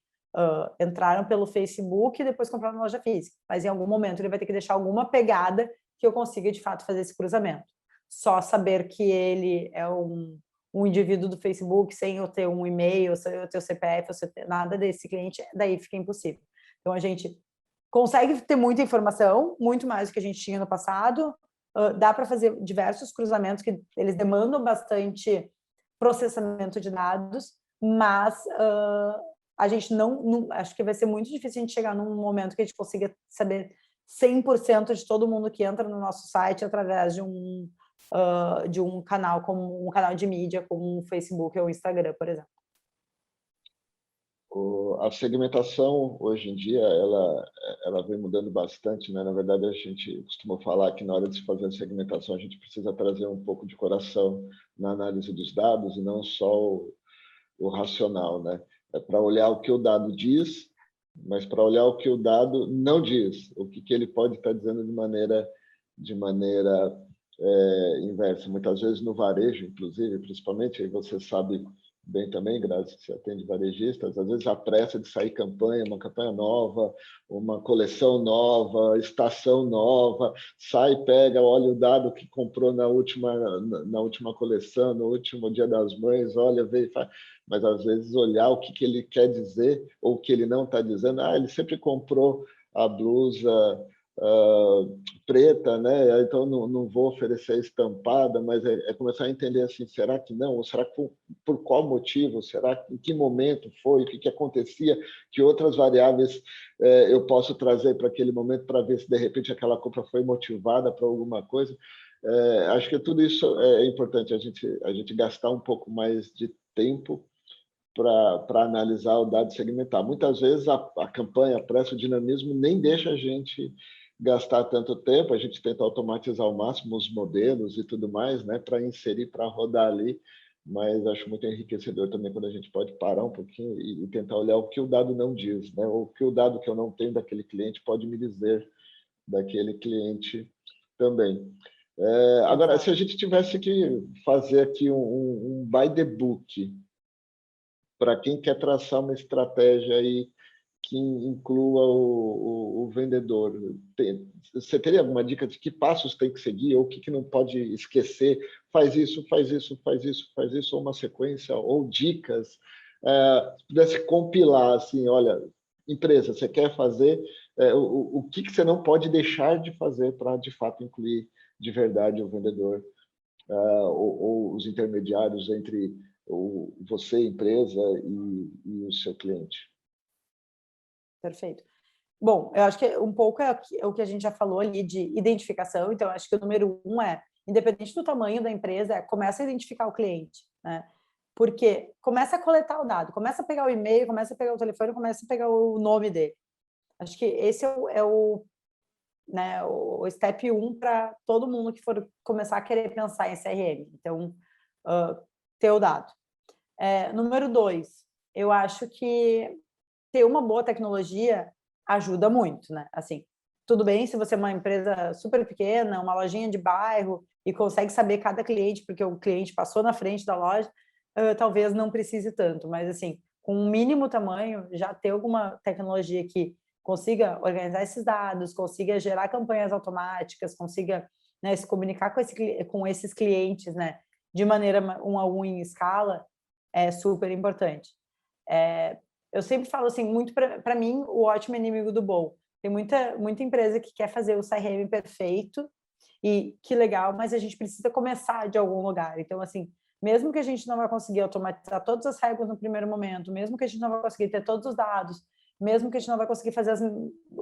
entraram pelo Facebook e depois compraram na loja física. Mas em algum momento ele vai ter que deixar alguma pegada que eu consiga, de fato, fazer esse cruzamento. Só saber que ele é um indivíduo do Facebook sem eu ter um e-mail, sem eu ter o CPF, sem eu ter nada desse cliente, daí fica impossível. Então, a gente consegue ter muita informação, muito mais do que a gente tinha no passado, dá para fazer diversos cruzamentos que eles demandam bastante processamento de dados, mas a gente não acho que vai ser muito difícil a gente chegar num momento que a gente consiga saber 100% de todo mundo que entra no nosso site através de um canal, como um canal de mídia, como o Facebook ou o Instagram, por exemplo. A segmentação, hoje em dia, ela vem mudando bastante, né? Na verdade, a gente costuma falar que na hora de se fazer a segmentação, a gente precisa trazer um pouco de coração na análise dos dados e não só o racional, né? É para olhar o que o dado diz, mas para olhar o que o dado não diz, o que ele pode estar dizendo de maneira inversa. Muitas vezes no varejo, inclusive, principalmente, aí você sabe bem também, Grazi, que você atende varejistas, às vezes a pressa de sair campanha, uma campanha nova, uma coleção nova, estação nova, sai, pega, olha o dado que comprou na última coleção, no último Dia das Mães, olha, vê e faz. Mas às vezes olhar o que ele quer dizer ou o que ele não está dizendo. Ele sempre comprou a blusa preta, né? Então não vou oferecer estampada, mas é começar a entender assim, será que não? Ou será que por qual motivo? Será que em que momento foi? O que acontecia? Que outras variáveis eu posso trazer para aquele momento para ver se de repente aquela compra foi motivada para alguma coisa? Acho que tudo isso é importante a gente gastar um pouco mais de tempo para analisar o dado e segmentar. Muitas vezes a campanha, a pressa, o dinamismo nem deixa a gente gastar tanto tempo, a gente tenta automatizar ao máximo os modelos e tudo mais, né, para inserir, para rodar ali, mas acho muito enriquecedor também quando a gente pode parar um pouquinho e tentar olhar o que o dado não diz, né, ou o que o dado que eu não tenho daquele cliente pode me dizer daquele cliente também. Agora, se a gente tivesse que fazer aqui um by the book, para quem quer traçar uma estratégia aí que inclua o vendedor, você teria alguma dica de que passos tem que seguir ou o que não pode esquecer? Faz isso, faz isso, faz isso, faz isso, ou uma sequência, ou dicas. Se pudesse compilar, assim, olha, empresa, você quer fazer, o que você não pode deixar de fazer para, de fato, incluir de verdade o vendedor ou os intermediários entre você, empresa, e o seu cliente? Perfeito. Bom, eu acho que um pouco é o que a gente já falou ali de identificação, então acho que o número 1 independente do tamanho da empresa, começa a identificar o cliente, né? Porque começa a coletar o dado, começa a pegar o e-mail, começa a pegar o telefone, começa a pegar o nome dele. Acho que esse né, o step 1 para todo mundo que for começar a querer pensar em CRM. Então, ter o dado. Número 2, eu acho que ter uma boa tecnologia ajuda muito, né? Assim, tudo bem se você é uma empresa super pequena, uma lojinha de bairro e consegue saber cada cliente, porque o cliente passou na frente da loja, talvez não precise tanto, mas assim, com um mínimo tamanho, já ter alguma tecnologia que consiga organizar esses dados, consiga gerar campanhas automáticas, consiga, né, se comunicar com esses clientes, né, de maneira 1 a 1 em escala, é super importante. Eu sempre falo assim, muito para mim, o ótimo é inimigo do bom. Tem muita empresa que quer fazer o CRM perfeito e que legal, mas a gente precisa começar de algum lugar. Então, assim, mesmo que a gente não vai conseguir automatizar todas as regras no primeiro momento, mesmo que a gente não vai conseguir ter todos os dados, mesmo que a gente não vai conseguir fazer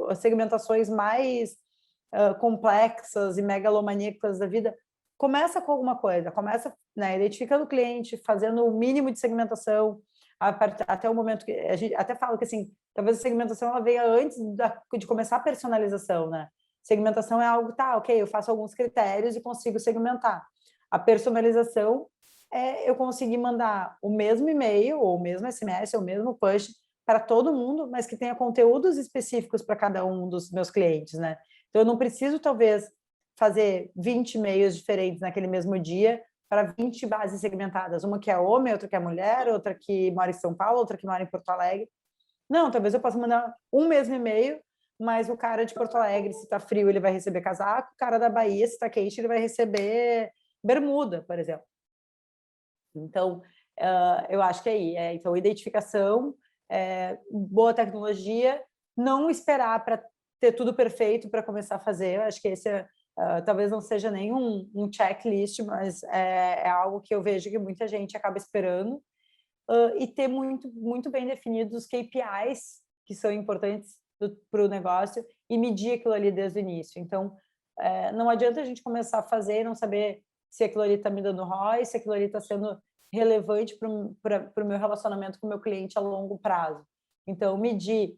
as segmentações mais complexas e megalomaníacas da vida, começa com alguma coisa, começa, né, identificando o cliente, fazendo o mínimo de segmentação, até o momento que a gente até fala que assim, talvez a segmentação ela venha antes de começar a personalização, né? Segmentação é algo, ok, eu faço alguns critérios e consigo segmentar. A personalização eu conseguir mandar o mesmo e-mail, ou o mesmo SMS, ou o mesmo push para todo mundo, mas que tenha conteúdos específicos para cada um dos meus clientes, né? Então, eu não preciso, talvez, fazer 20 e-mails diferentes naquele mesmo dia para 20 bases segmentadas. Uma que é homem, outra que é mulher, outra que mora em São Paulo, outra que mora em Porto Alegre. Não, talvez eu possa mandar um mesmo e-mail, mas o cara de Porto Alegre, se está frio, ele vai receber casaco, o cara da Bahia, se está quente, ele vai receber bermuda, por exemplo. Então, eu acho que é aí. Então, identificação, boa tecnologia, não esperar para ter tudo perfeito para começar a fazer. Eu acho que esse talvez não seja nem um checklist, mas é algo que eu vejo que muita gente acaba esperando. E ter muito, muito bem definidos os KPIs que são importantes para o negócio e medir aquilo ali desde o início. Então, não adianta a gente começar a fazer e não saber se aquilo ali está me dando ROI, se aquilo ali está sendo relevante para o meu relacionamento com o meu cliente a longo prazo. Então, medir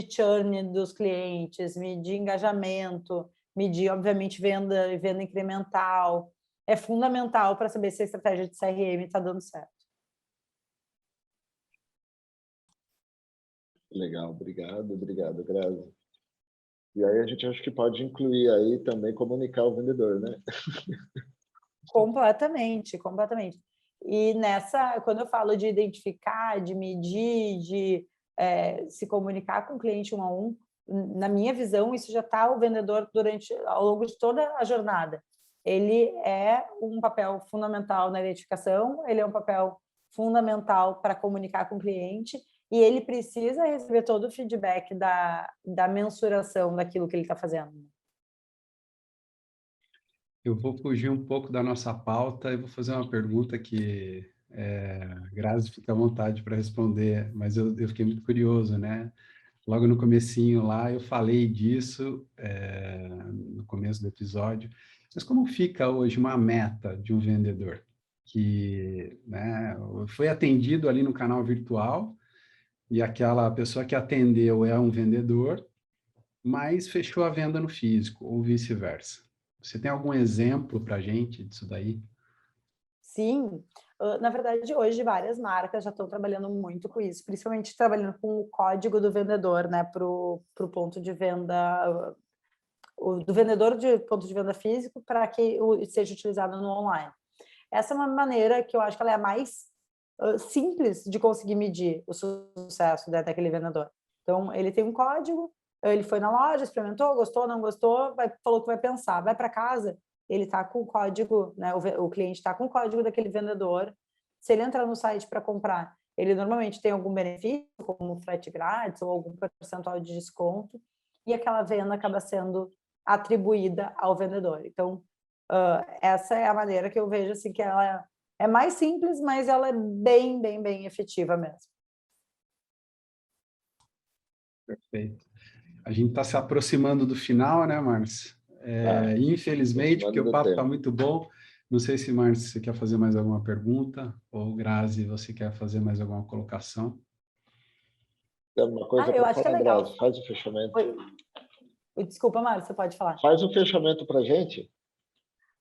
churn dos clientes, medir engajamento, medir, obviamente, venda incremental. É fundamental para saber se a estratégia de CRM está dando certo. Legal, obrigado, Grazi. E aí a gente acho que pode incluir aí também comunicar o vendedor, né? Completamente. E quando eu falo de identificar, de medir, de se comunicar com o cliente um a um, na minha visão, isso já está o vendedor ao longo de toda a jornada. Ele é um papel fundamental na identificação, ele é um papel fundamental para comunicar com o cliente e ele precisa receber todo o feedback da mensuração daquilo que ele está fazendo. Eu vou fugir um pouco da nossa pauta e vou fazer uma pergunta que Grazi fica à vontade para responder, mas eu fiquei muito curioso, né? Logo no comecinho lá eu falei disso no começo do episódio, mas como fica hoje uma meta de um vendedor que, né, foi atendido ali no canal virtual e aquela pessoa que atendeu é um vendedor, mas fechou a venda no físico ou vice-versa? Você tem algum exemplo para a gente disso daí? Sim, na verdade, hoje várias marcas já estão trabalhando muito com isso, principalmente trabalhando com o código do vendedor, né, para o ponto de venda, do vendedor de ponto de venda físico para que seja utilizado no online. Essa é uma maneira que eu acho que ela é a mais simples de conseguir medir o sucesso daquele vendedor. Então, ele tem um código, ele foi na loja, experimentou, gostou, não gostou, falou que vai pensar, vai para casa, ele está com o código, né, o cliente está com o código daquele vendedor. Se ele entrar no site para comprar, ele normalmente tem algum benefício, como frete grátis ou algum percentual de desconto, e aquela venda acaba sendo atribuída ao vendedor. Então, essa é a maneira que eu vejo assim, que ela é mais simples, mas ela é bem, bem, bem efetiva mesmo. Perfeito. A gente está se aproximando do final, né, Márcio? Infelizmente, porque o papo está muito bom. Não sei se, Márcio, você quer fazer mais alguma pergunta, ou Grazi, você quer fazer mais alguma colocação? Tem alguma coisa eu acho que é legal. Grazi? Faz o fechamento. Desculpa, Márcio, você pode falar. Faz o fechamento para a gente.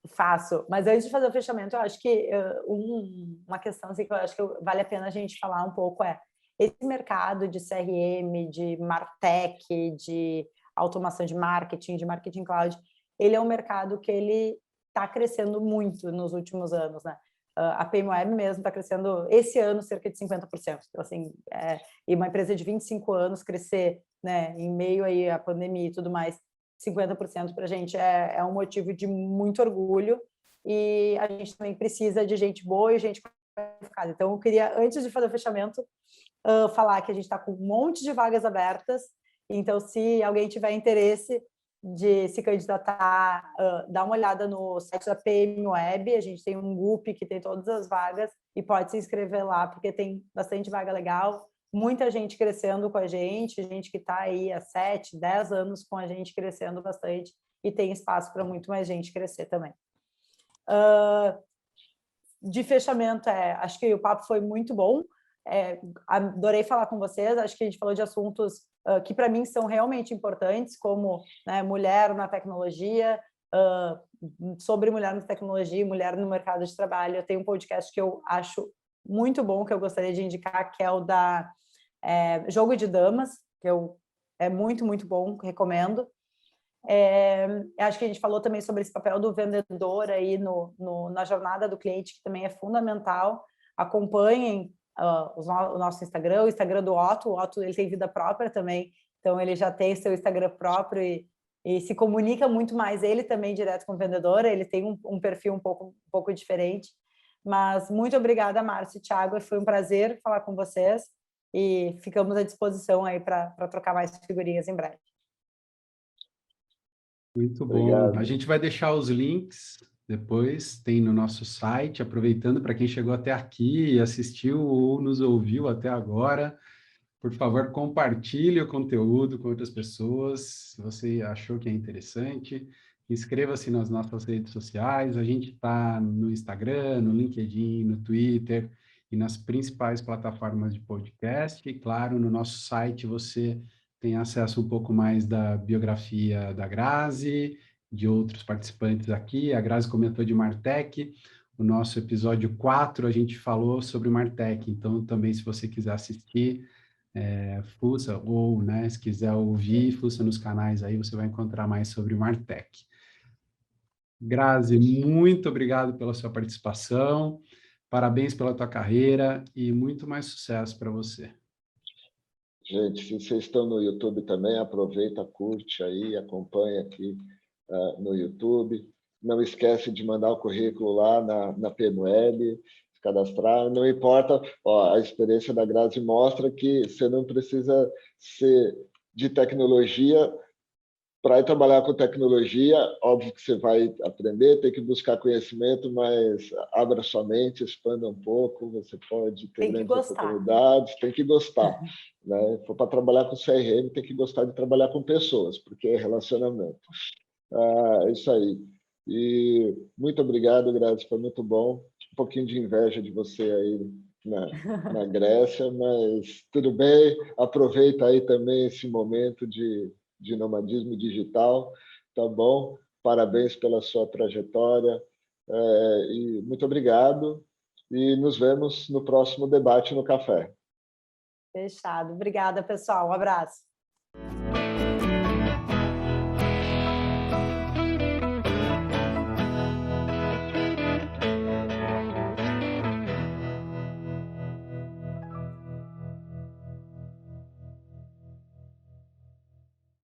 Faço, mas antes de fazer o fechamento, eu acho que uma questão assim, que eu acho que vale a pena a gente falar um pouco esse mercado de CRM, de MarTech, de automação de marketing cloud, ele é um mercado que ele está crescendo muito nos últimos anos, né? A PMWeb mesmo está crescendo esse ano cerca de 50%. Então, assim, e uma empresa de 25 anos crescer, né, em meio aí à pandemia e tudo mais, 50% para a gente é um motivo de muito orgulho e a gente também precisa de gente boa e gente qualificada. Então, eu queria, antes de fazer o fechamento, falar que a gente está com um monte de vagas abertas, então, se alguém tiver interesse de se candidatar, dá uma olhada no site da PMWeb, a gente tem um grupo que tem todas as vagas e pode se inscrever lá, porque tem bastante vaga legal, muita gente crescendo com a gente que está aí há 7, 10 anos com a gente crescendo bastante e tem espaço para muito mais gente crescer também. De fechamento, acho que o papo foi muito bom, adorei falar com vocês, acho que a gente falou de assuntos que para mim são realmente importantes, como, né, mulher na tecnologia, sobre mulher na tecnologia, mulher no mercado de trabalho. Eu tenho um podcast que eu acho muito bom, que eu gostaria de indicar, que é o da Jogo de Damas, que é muito, muito bom, recomendo. Acho que a gente falou também sobre esse papel do vendedor aí na jornada do cliente, que também é fundamental. Acompanhem o nosso Instagram, o Instagram do Otto. O Otto, ele tem vida própria também, então ele já tem seu Instagram próprio e se comunica muito mais ele também direto com o vendedor. Ele tem um perfil um pouco diferente. Mas muito obrigada, Márcio e Thiago, foi um prazer falar com vocês e ficamos à disposição aí para trocar mais figurinhas em breve. Muito bom. Obrigado. A gente vai deixar os links depois, tem no nosso site, aproveitando para quem chegou até aqui e assistiu ou nos ouviu até agora, por favor, compartilhe o conteúdo com outras pessoas, se você achou que é interessante. Inscreva-se nas nossas redes sociais, a gente está no Instagram, no LinkedIn, no Twitter e nas principais plataformas de podcast. E, claro, no nosso site você tem acesso um pouco mais da biografia da Grazi, de outros participantes aqui. A Grazi comentou de Martech. O nosso episódio 4, a gente falou sobre Martech. Então, também, se você quiser assistir, fuça, ou, né, se quiser ouvir, fuça nos canais aí, você vai encontrar mais sobre Martech. Grazi, muito obrigado pela sua participação. Parabéns pela tua carreira e muito mais sucesso para você. Gente, se vocês estão no YouTube também, aproveita, curte aí, acompanha aqui no YouTube. Não esquece de mandar o currículo lá na PNL, se cadastrar. Não importa, a experiência da Grazi mostra que você não precisa ser de tecnologia. Para ir trabalhar com tecnologia, óbvio que você vai aprender, tem que buscar conhecimento, mas abra sua mente, expanda um pouco, você pode ter grandes oportunidades, tem que gostar. Né? Se for para trabalhar com CRM, tem que gostar de trabalhar com pessoas, porque é relacionamento. É isso aí. E muito obrigado, Grazi, foi muito bom. Um pouquinho de inveja de você aí na Grécia, mas tudo bem, aproveita aí também esse momento de nomadismo digital, tá bom? Parabéns pela sua trajetória e muito obrigado e nos vemos no próximo debate no café. Fechado. Obrigada, pessoal. Um abraço.